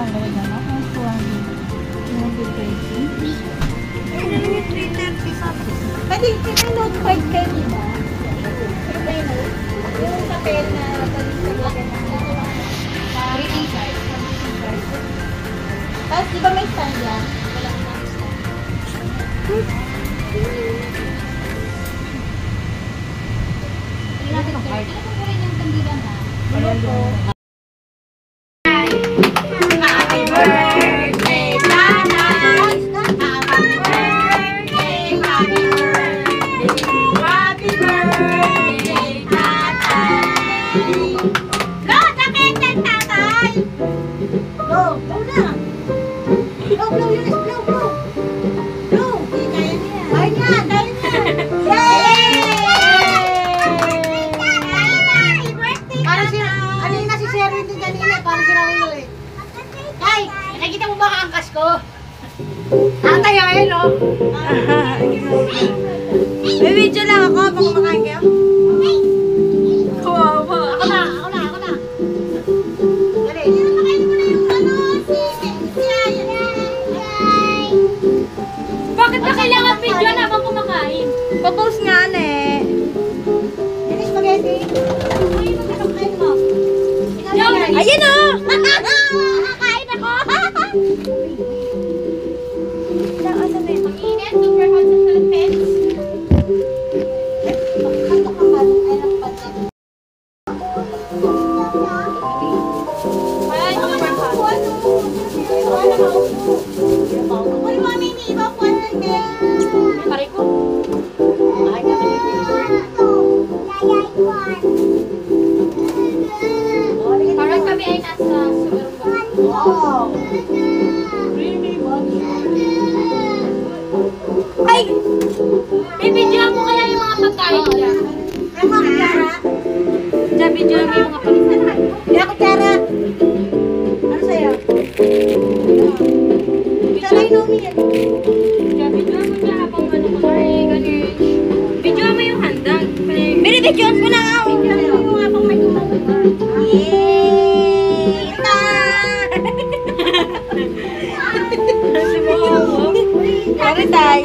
Lawad na lang. 220. Ano yung 330 something? Pwede, may note 5 kayo, diba? May note. Yung papel na balik sa bagan na greeting card. Tapos, di ba may stand yan? Wala ko na stand. Natin ang card. Ano po rin yung kandilan na? Wala po. Happy birthday, Nanay! Happy birthday, happy birthday, happy birthday, Tatay! Lo, sakit ang tatay! Blow, blow na! Blow, blow, yun is blow, blow! Blow! Kaya niya! Kaya niya! Kaya niya! Yay! Parang si, ano yung nasi Sherwin din kanina, parang si Raulo eh. Ay, nakikita mo ba ang angkas ko? Tatay, ayun o. May video lang ako pag kumakain kayo. Kawawa. Ako na. Dali. Nakain mo na yung ano, si Ayan. Bakit ba kailangan video na habang kumakain? Papost nga eh. Yan is spaghetti. Ayun ang kinakain mo. Ayun o! Nakakain ako. Ang init, super hot sa Philippines. Ay, super hot. Uy, mami, may iba po lang din. Pare ko. Ay, Parang kami ay nasa Sugarban. wow. Really, mommy. Ay! Bibidyoan mo kaya yung mga pagkain niya. Ay, mga kutsara. Diyan, bidyoan mo yung mga pagkain. Kaya kutsara. Ano sa'yo? Kutsara yung nomi yan. Diyan, bidyoan mo niya habang ano kumakain. Ganun. Bidyoan mo yung handang. Binibidyoan ko na nga. Bidyoan mo yung habang may tumawag. Yay! Sorry, Tay.